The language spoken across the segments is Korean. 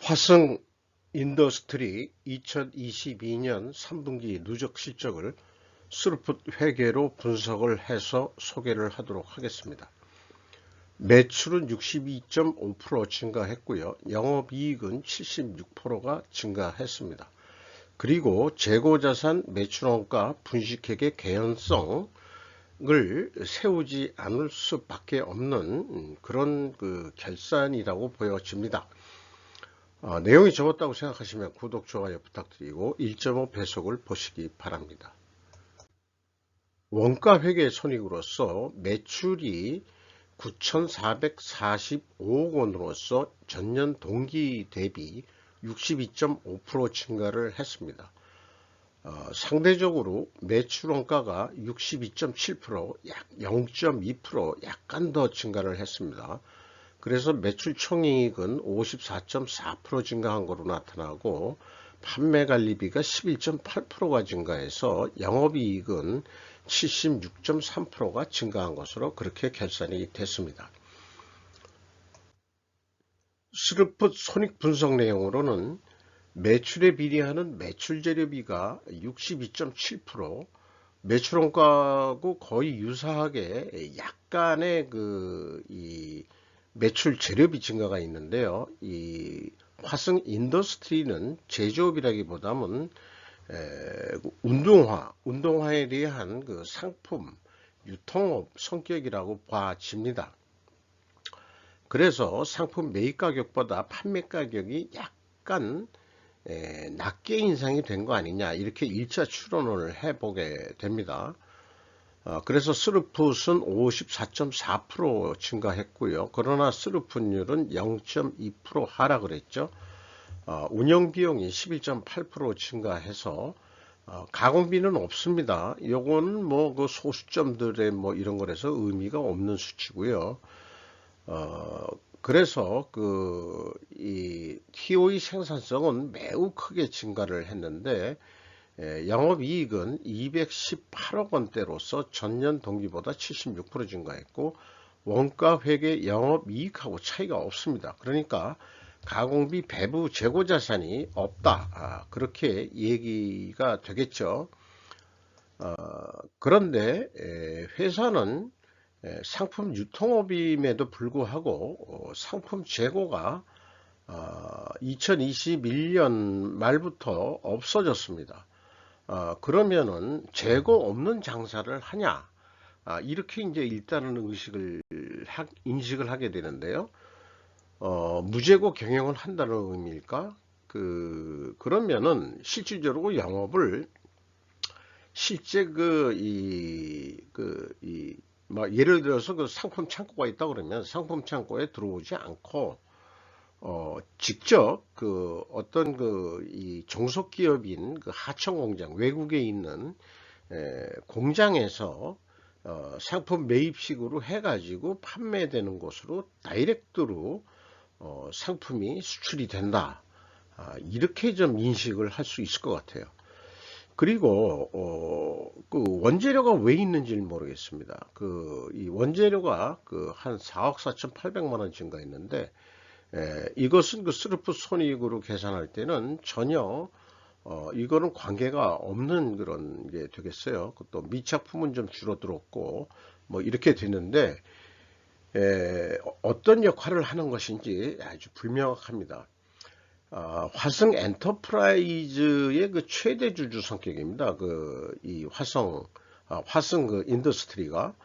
화성 인더스트리 2022년 3분기 누적 실적을 스루풋 회계로 분석을 해서 소개를 하도록 하겠습니다. 매출은 62.5% 증가했고요. 영업이익은 76%가 증가했습니다. 그리고 재고자산 매출원가 분식회계 개연성을 세우지 않을 수밖에 없는 그런 결산이라고 보여집니다. 내용이 적었다고 생각하시면 구독, 좋아요 부탁드리고 1.5 배속을 보시기 바랍니다. 원가회계 손익으로서 매출이 9,445억 원으로서 전년 동기 대비 62.5% 증가를 했습니다. 상대적으로 매출원가가 62.7%, 약 0.2% 약간 더 증가를 했습니다. 그래서 매출 총이익은 54.4% 증가한 것으로 나타나고 판매관리비가 11.8%가 증가해서 영업이익은 76.3%가 증가한 것으로 그렇게 결산이 됐습니다. 스루풋 손익 분석 내용으로는 매출에 비례하는 매출재료비가 62.7%, 매출원가하고 거의 유사하게 약간의 매출 재료비 증가가 있는데요. 이 화성 인더스트리는 제조업이라기보다는 운동화에 대한 상품 유통업 성격이라고 봐집니다. 그래서 상품 매입 가격보다 판매 가격이 약간 낮게 인상이 된 거 아니냐, 이렇게 1차 추론을 해보게 됩니다. 그래서 스루풋은 54.4% 증가했고요. 그러나 스루풋률은 0.2% 하락을 했죠. 운영비용이 11.8% 증가해서 가공비는 없습니다. 요거는 그 소수점들의 이런 거라서 의미가 없는 수치고요. 그래서 이 TOE 생산성은 매우 크게 증가를 했는데 영업이익은 218억 원대로서 전년 동기보다 76% 증가했고 원가회계 영업이익하고 차이가 없습니다. 그러니까 가공비 배부 재고자산이 없다, 그렇게 얘기가 되겠죠. 그런데 회사는 상품 유통업임에도 불구하고 상품 재고가 2021년 말부터 없어졌습니다. 그러면은 재고 없는 장사를 하냐, 이렇게 이제 일단은 인식을 하게 되는데요. 무재고 경영을 한다는 의미일까? 그러면은 실질적으로 영업을 실제 예를 들어서 상품 창고가 있다 그러면 상품 창고에 들어오지 않고 직접 어떤 이 종속기업인 하청 공장, 외국에 있는 공장에서 상품 매입식으로 해가지고 판매되는 곳으로 다이렉트로 상품이 수출이 된다, 이렇게 좀 인식을 할 수 있을 것 같아요. 그리고 원재료가 왜 있는지는 모르겠습니다. 이 원재료가 한 4억 4,800만 원 증가했는데 이것은 스루풋 손익으로 계산할 때는 전혀 이거는 관계가 없는 그런 게 되겠어요. 또 미착품은 좀 줄어들었고 이렇게 됐는데 어떤 역할을 하는 것인지 아주 불명확합니다. 화성 엔터프라이즈의 최대 주주 성격입니다. 이 화성 인더스트리가.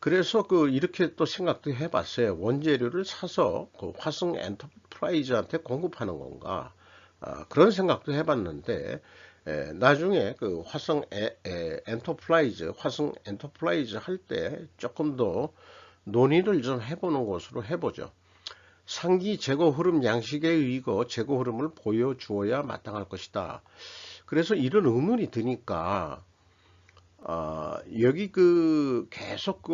그래서 이렇게 또 생각도 해봤어요. 원재료를 사서 화성 엔터프라이즈한테 공급하는 건가? 그런 생각도 해봤는데 나중에 화성 엔터프라이즈 할 때 조금 더 논의를 좀 해보는 것으로 해보죠. 상기 재고 흐름 양식에 의거 재고 흐름을 보여주어야 마땅할 것이다. 그래서 이런 의문이 드니까 여기 계속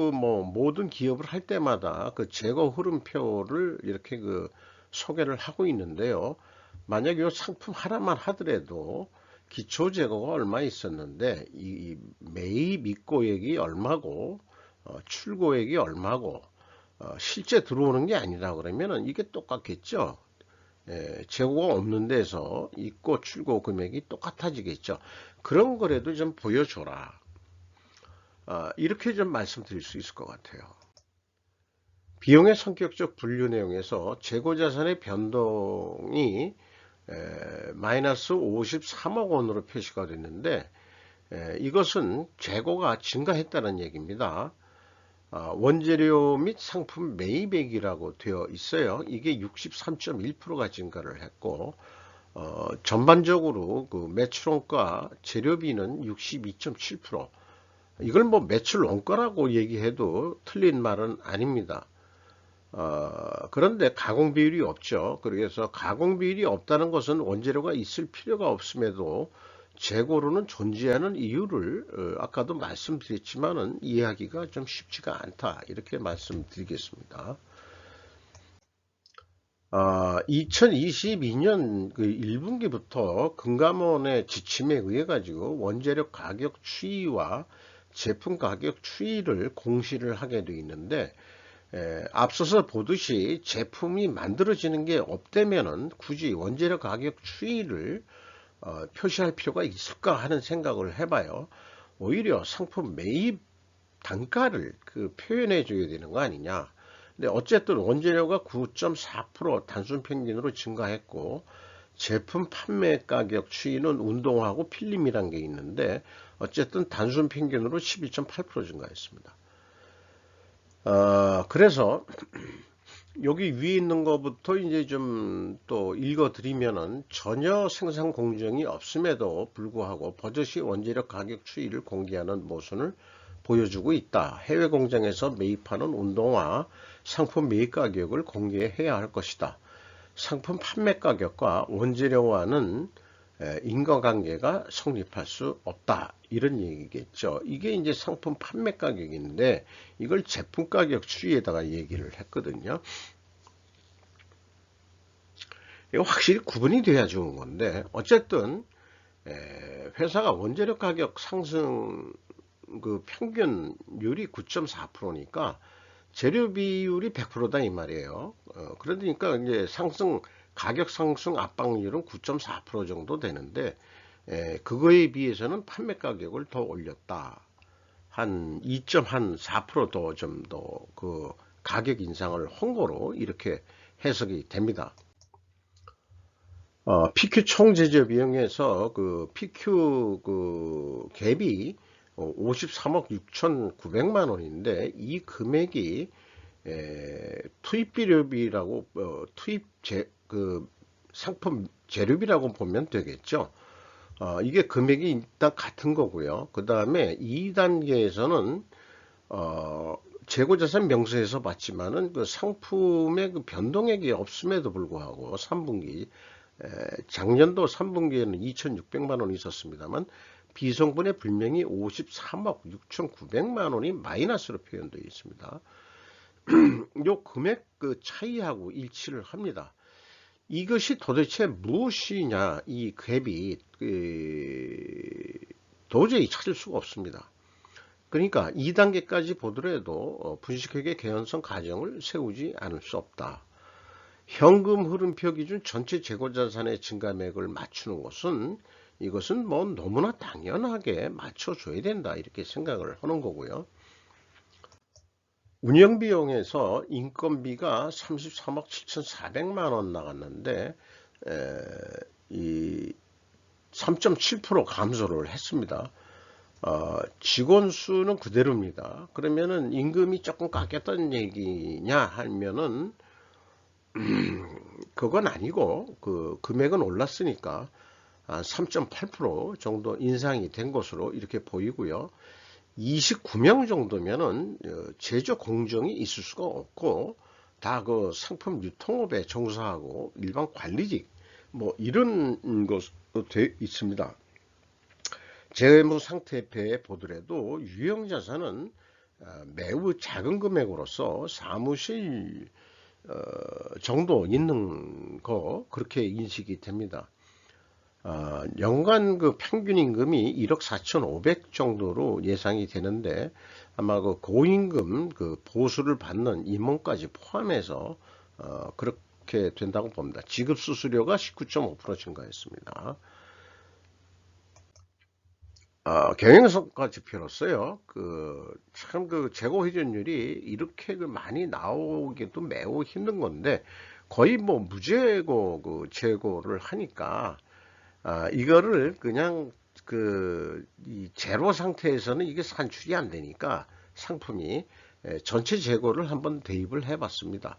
모든 기업을 할 때마다 재고 흐름표를 이렇게 소개를 하고 있는데요. 만약 이 상품 하나만 하더라도 기초 재고가 얼마 있었는데 이 매입 입고액이 얼마고 출고액이 얼마고 실제 들어오는 게 아니라 그러면은 이게 똑같겠죠. 재고가 없는 데서 입고 출고 금액이 똑같아지겠죠. 그런 거라도 좀 보여줘라. 이렇게 좀 말씀드릴 수 있을 것 같아요. 비용의 성격적 분류 내용에서 재고자산의 변동이 마이너스 53억 원으로 표시가 됐는데, 이것은 재고가 증가했다는 얘기입니다. 원재료 및 상품 매입액이라고 되어 있어요. 이게 63.1%가 증가를 했고, 전반적으로 그 매출원가 재료비는 62.7%. 이걸 뭐 매출 원가라고 얘기해도 틀린 말은 아닙니다. 그런데 가공 비율이 없죠. 그래서 가공 비율이 없다는 것은 원재료가 있을 필요가 없음에도 재고로는 존재하는 이유를 아까도 말씀드렸지만은 이해하기가 좀 쉽지가 않다. 이렇게 말씀드리겠습니다. 2022년 그 1분기부터 금감원의 지침에 의해 가지고 원재료 가격 추이와 제품 가격 추이를 공시를 하게 되어 있는데, 앞서서 보듯이 제품이 만들어지는 게 없다면은 굳이 원재료 가격 추이를 표시할 필요가 있을까 하는 생각을 해봐요. 오히려 상품 매입 단가를 표현해 줘야 되는 거 아니냐. 근데 어쨌든 원재료가 9.4% 단순 평균으로 증가했고, 제품 판매 가격 추이는 운동하고 필름이란 게 있는데 어쨌든 단순 평균으로 11.8% 증가했습니다. 그래서 여기 위에 있는 것부터 이제 좀 또 읽어 드리면은, 전혀 생산 공정이 없음에도 불구하고 버젓이 원재료 가격 추이를 공개하는 모순을 보여주고 있다. 해외 공장에서 매입하는 운동화 상품 매입 가격을 공개해야 할 것이다. 상품 판매 가격과 원재료와는 인과관계가 성립할 수 없다. 이런 얘기겠죠. 이게 이제 상품 판매 가격인데 이걸 제품 가격 추이에다가 얘기를 했거든요. 이거 확실히 구분이 돼야 좋은 건데, 어쨌든 회사가 원재료 가격 상승 그 평균율이 9.4%니까 재료 비율이 100%다 이 말이에요. 그러니까 이제 가격 상승 압박률은 9.4% 정도 되는데, 그거에 비해서는 판매 가격을 더 올렸다. 한 2.4% 좀 더 그 가격 인상을 한 거로 이렇게 해석이 됩니다. PQ 총 제조 비용에서 그 PQ 그 갭이 53억 6,900만 원인데, 이 금액이 투입비료비라고 상품 재료비라고 보면 되겠죠. 이게 금액이 일단 같은 거고요. 그 다음에 2단계에서는 재고자산 명세에서 봤지만은 그 상품의 그 변동액이 없음에도 불구하고 3분기 작년도 3분기에는 2,600만 원이 있었습니다만 비성분의 불명이 53억 6,900만 원이 마이너스로 표현되어 있습니다. 요 금액 그 차이하고 일치를 합니다. 이것이 도대체 무엇이냐, 이 갭이 도저히 찾을 수가 없습니다. 그러니까 2단계까지 보더라도 분식회계 개연성 가정을 세우지 않을 수 없다. 현금 흐름표 기준 전체 재고자산의 증가액을 맞추는 것은, 이것은 뭐 너무나 당연하게 맞춰줘야 된다 이렇게 생각을 하는 거고요. 운영비용에서 인건비가 33억 7,400만 원 나갔는데 이 3.7% 감소를 했습니다. 직원 수는 그대로입니다. 그러면은 임금이 조금 깎였다는 얘기냐 하면은 그건 아니고, 그 금액은 올랐으니까 3.8% 정도 인상이 된 것으로 이렇게 보이고요. 29명 정도면은 제조 공정이 있을 수가 없고, 다 그 상품 유통업에 종사하고 일반 관리직 뭐 이런 것으로 되어 있습니다. 재무 상태표에 보더라도 유형자산은 매우 작은 금액으로서 사무실 정도 있는 거 그렇게 인식이 됩니다. 연간 그 평균 임금이 1억 4,500 정도로 예상이 되는데, 아마 그 고임금 그 보수를 받는 임원까지 포함해서 그렇게 된다고 봅니다. 지급 수수료가 19.5% 증가했습니다. 경영성과 지표로서요, 참 재고 회전율이 이렇게 많이 나오기도 매우 힘든 건데, 거의 뭐 무재고 재고를 하니까, 이거를 그냥 이 제로 상태에서는 이게 산출이 안 되니까 상품이 전체 재고를 한번 대입을 해 봤습니다.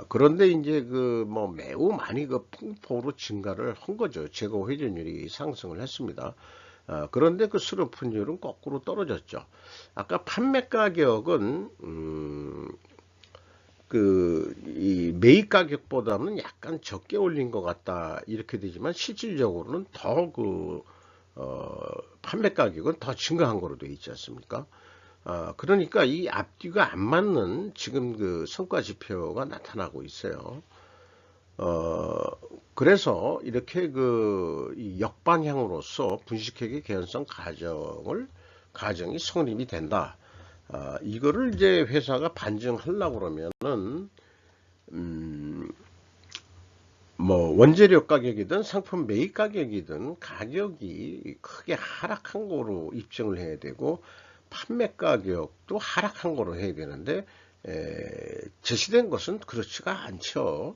그런데 이제 뭐 매우 많이 폭포로 증가를 한 거죠. 재고 회전율이 상승을 했습니다. 그런데 수료분율은 거꾸로 떨어졌죠. 아까 판매 가격은 이 매입 가격보다는 약간 적게 올린 것 같다 이렇게 되지만 실질적으로는 더 판매 가격은 더 증가한 거로 되어 있지 않습니까? 그러니까 이 앞뒤가 안 맞는 지금 성과 지표가 나타나고 있어요. 그래서 이렇게 이 역방향으로서 분식회계 개연성 가정이 성립이 된다. 이거를 이제 회사가 반증하려고 그러면은, 뭐, 원재료 가격이든 상품 매입 가격이든 가격이 크게 하락한 거로 입증을 해야 되고, 판매 가격도 하락한 거로 해야 되는데, 제시된 것은 그렇지가 않죠.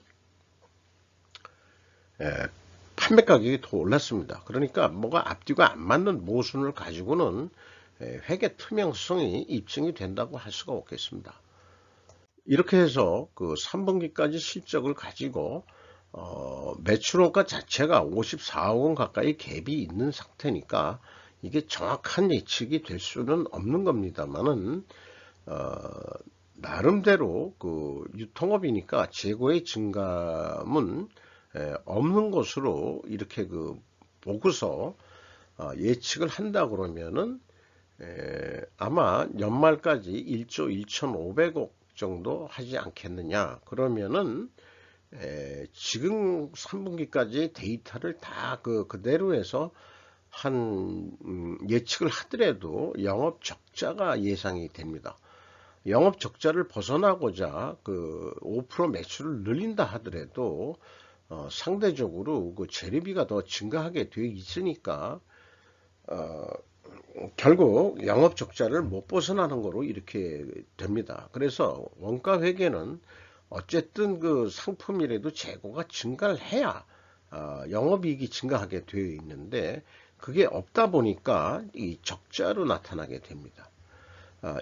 판매 가격이 더 올랐습니다. 그러니까 뭐가 앞뒤가 안 맞는 모순을 가지고는 회계 투명성이 입증이 된다고 할 수가 없겠습니다. 이렇게 해서 3분기까지 실적을 가지고 매출원가 자체가 54억 원 가까이 갭이 있는 상태니까 이게 정확한 예측이 될 수는 없는 겁니다만은 나름대로 유통업이니까 재고의 증감은 없는 것으로 이렇게 보고서 예측을 한다 그러면은 아마 연말까지 1조 1,500억 정도 하지 않겠느냐. 그러면은 지금 3분기까지 데이터를 다 그대로 해서 예측을 하더라도 영업 적자가 예상이 됩니다. 영업 적자를 벗어나고자 5% 매출을 늘린다 하더라도 상대적으로 재료비가 더 증가하게 되어 있으니까 결국 영업 적자를 못 벗어나는 거로 이렇게 됩니다. 그래서 원가 회계는 어쨌든 상품이라도 재고가 증가를 해야 영업이익이 증가하게 되어 있는데 그게 없다 보니까 이 적자로 나타나게 됩니다.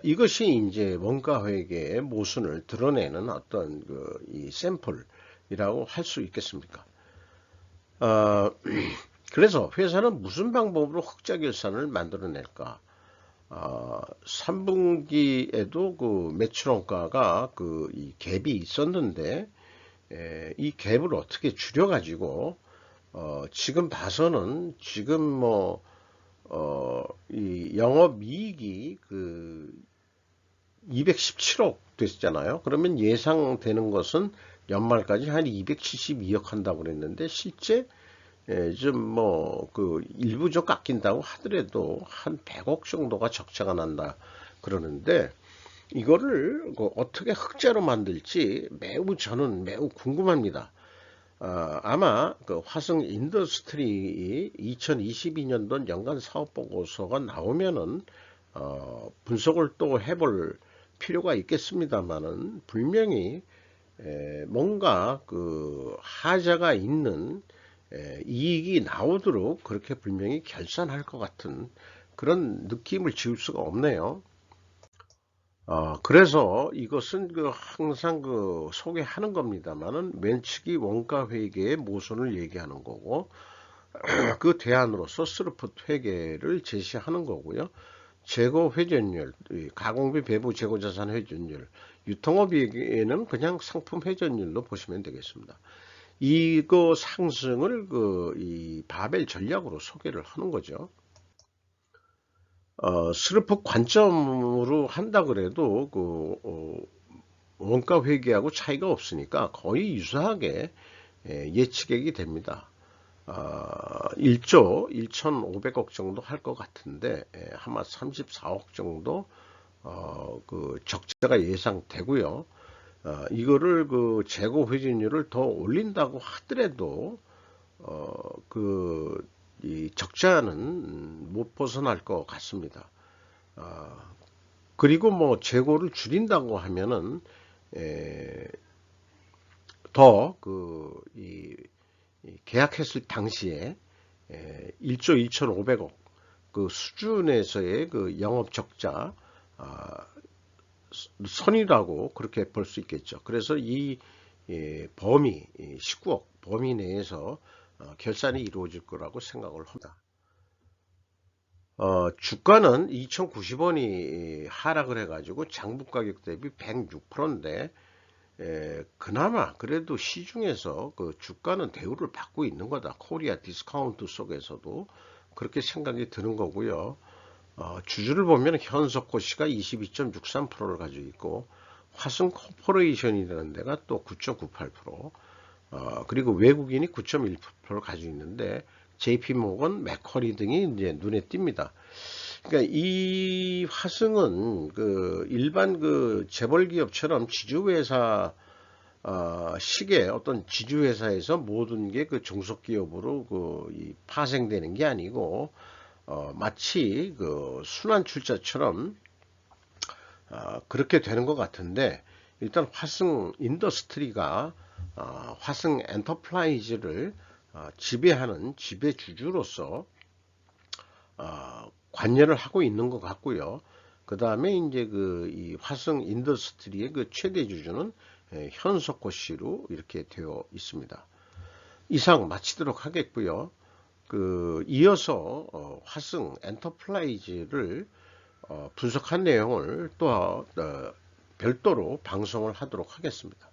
이것이 이제 원가 회계의 모순을 드러내는 어떤 이 샘플이라고 할 수 있겠습니까? 그래서 회사는 무슨 방법으로 흑자 결산을 만들어낼까? 3분기에도 매출원가가 이 갭이 있었는데 이 갭을 어떻게 줄여가지고 지금 봐서는 지금 뭐 이 영업이익이 217억 됐잖아요. 그러면 예상되는 것은 연말까지 한 272억 한다고 그랬는데 실제 좀 일부 좀 깎인다고 하더라도 한 100억 정도가 적자가 난다 그러는데 이거를 어떻게 흑자로 만들지 저는 매우 궁금합니다. 아마 화성 인더스트리 2022년도 연간 사업보고서가 나오면은 분석을 또 해볼 필요가 있겠습니다만은 분명히 뭔가 하자가 있는 이익이 나오도록 그렇게 분명히 결산할 것 같은 그런 느낌을 지울 수가 없네요. 그래서 이것은 항상 소개하는 겁니다만은 맨치기 원가 회계의 모순을 얘기하는 거고 그 대안으로서 스루풋 회계를 제시하는 거고요. 재고 회전율, 가공비 배부 재고 자산 회전율, 유통업에는 그냥 상품 회전율로 보시면 되겠습니다. 이거 상승을 이 바벨 전략으로 소개를 하는 거죠. 스루풋 관점으로 한다 그래도 원가 회계하고 차이가 없으니까 거의 유사하게 예측액이 됩니다. 1조 1,500억 정도 할 것 같은데 아마 34억 정도 적자가 예상되고요. 이거를 그 재고 회전율을 더 올린다고 하더라도 이 적자는 못 벗어날 것 같습니다. 그리고 뭐 재고를 줄인다고 하면은 더 계약했을 당시에 1조 2,500억 그 수준에서의 그 영업 적자 선이라고 그렇게 볼 수 있겠죠. 그래서 이 범위 19억 범위 내에서 결산이 이루어질 거라고 생각을 합니다. 주가는 2,090원이 하락을 해가지고 장부 가격 대비 106%인데 그나마 그래도 시중에서 그 주가는 대우를 받고 있는 거다. 코리아 디스카운트 속에서도 그렇게 생각이 드는 거고요. 주주를 보면 현석고시가 22.63%를 가지고 있고 화승 코퍼레이션이라는 데가 또 9.98%, 그리고 외국인이 9.1%를 가지고 있는데 JP모건, 맥쿼리 등이 이제 눈에 띕니다. 그러니까 이 화승은 그 일반 그 재벌 기업처럼 지주회사 식의 어떤 지주회사에서 모든 게 그 종속기업으로 파생되는 게 아니고 마치 그 순환출자처럼 그렇게 되는 것 같은데, 일단 화승 인더스트리가 화승 엔터프라이즈를 지배하는 지배주주로서 관여를 하고 있는 것 같고요. 그 다음에 이제 이 화승 인더스트리의 그 최대 주주는 현석고 씨로 이렇게 되어 있습니다. 이상 마치도록 하겠고요. 이어서 화승 엔터프라이즈를 분석한 내용을 또 별도로 방송을 하도록 하겠습니다.